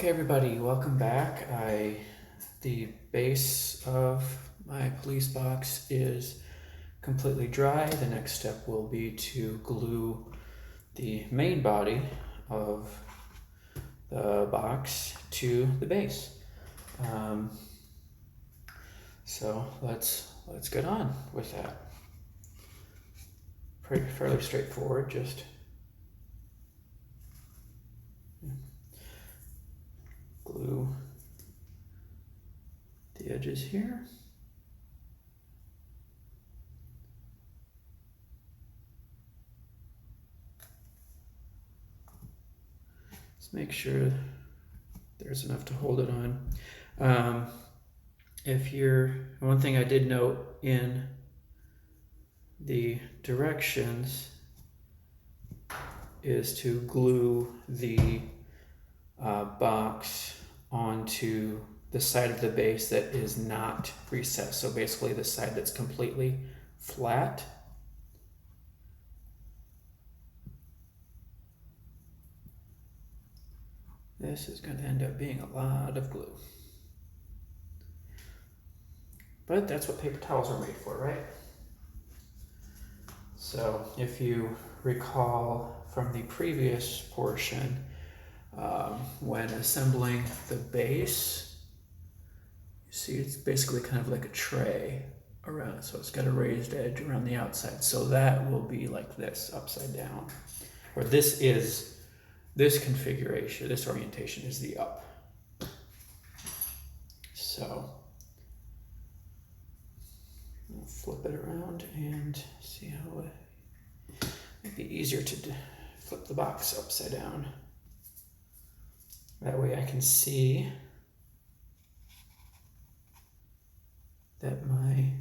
Okay, everybody, welcome back. The base of my police box is completely dry. The next step will be to glue the main body of the box to the base. So let's get on with that. Fairly straightforward, just glue the edges here. Let's make sure there's enough to hold it on. One thing I did note in the directions is to glue the box onto the side of the base that is not recessed. So basically the side that's completely flat. This is going to end up being a lot of glue. But that's what paper towels are made for, right? So if you recall from the previous portion, when assembling the base, you see it's basically kind of like a tray around, so it's got a raised edge around the outside. So that will be like this, upside down. Or this configuration, this orientation is the up. So I'll flip it around and see how it might be easier to flip the box upside down. That way I can see that my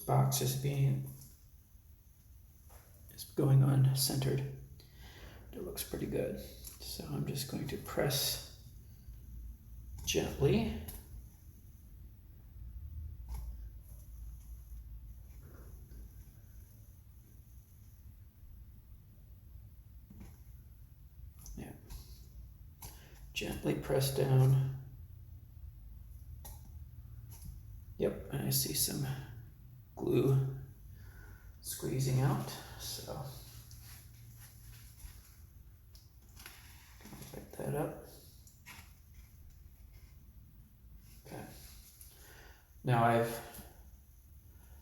box is going on centered. It looks pretty good. So I'm just going to press gently. Yeah. Gently press down. Yep, and I see some glue squeezing out, so pick that up. Okay. Now I've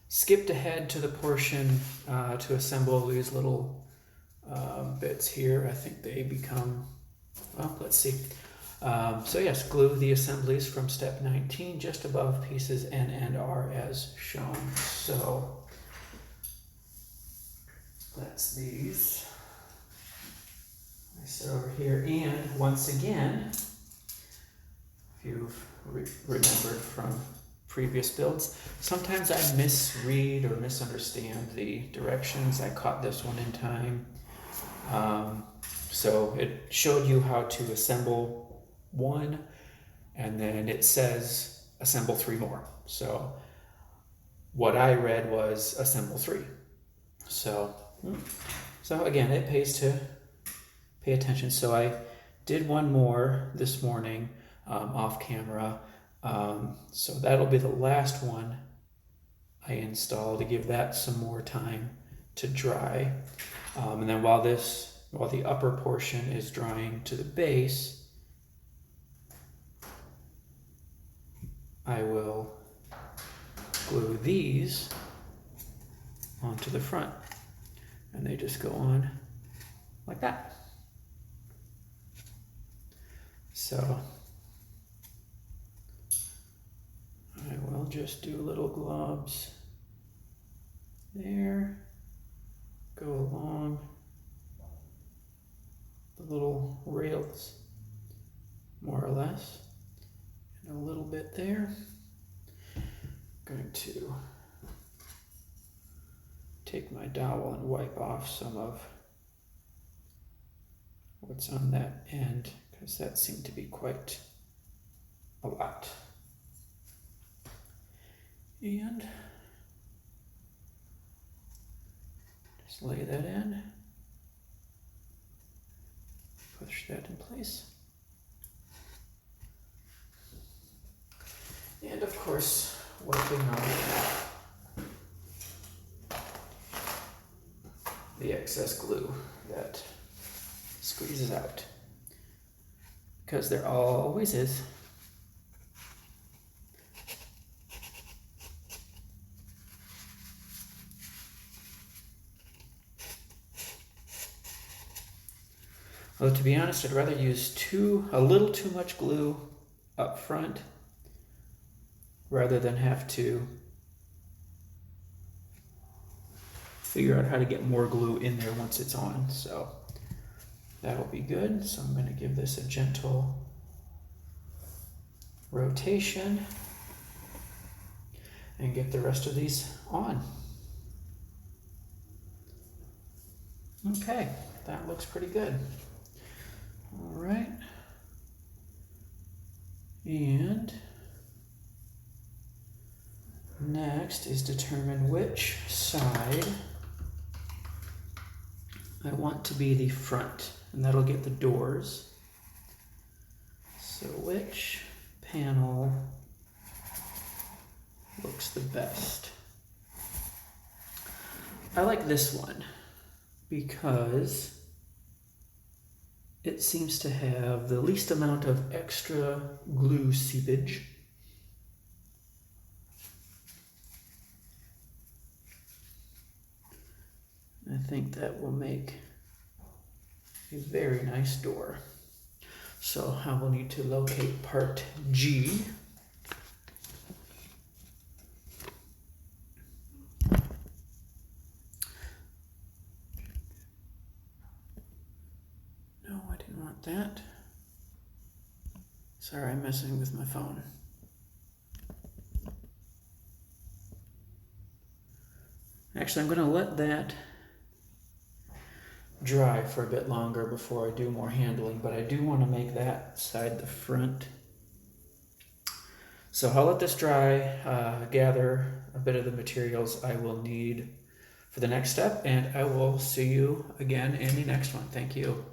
skipped ahead to the portion to assemble these little bits here. I think they become, well, let's see. So yes, glue the assemblies from step 19 just above pieces N and R as shown. So that's these. I sit over here, and once again, if you've remembered from previous builds, sometimes I misread or misunderstand the directions. I caught this one in time. So it showed you how to assemble one, and then it says assemble 3 more. So what I read was assemble 3. So again, it pays to pay attention. So I did one more this morning off camera. So that'll be the last one I install to give that some more time to dry. And then while the upper portion is drying to the base, I will glue these onto the front, and they just go on like that. So I will just do little globs there, go along the little rails more or less, and a little bit there. I'm going to take my dowel and wipe off some of what's on that end, because that seemed to be quite a lot. And just lay that in, push that in place. And of course, wiping off the excess glue that squeezes out, because there always is. Although to be honest, I'd rather use a little too much glue up front rather than have to figure out how to get more glue in there once it's on. So that'll be good. So I'm going to give this a gentle rotation and get the rest of these on. Okay, that looks pretty good. All right. And next is determine which side I want to be the front, and that'll get the doors. So which panel looks the best? I like this one because it seems to have the least amount of extra glue seepage. I think that will make a very nice door. So I will need to locate part G. No, I didn't want that. Sorry, I'm messing with my phone. Actually, I'm going to let that dry for a bit longer before I do more handling, but I do want to make that side the front. So I'll let this dry, gather a bit of the materials I will need for the next step, and I will see you again in the next one. Thank you.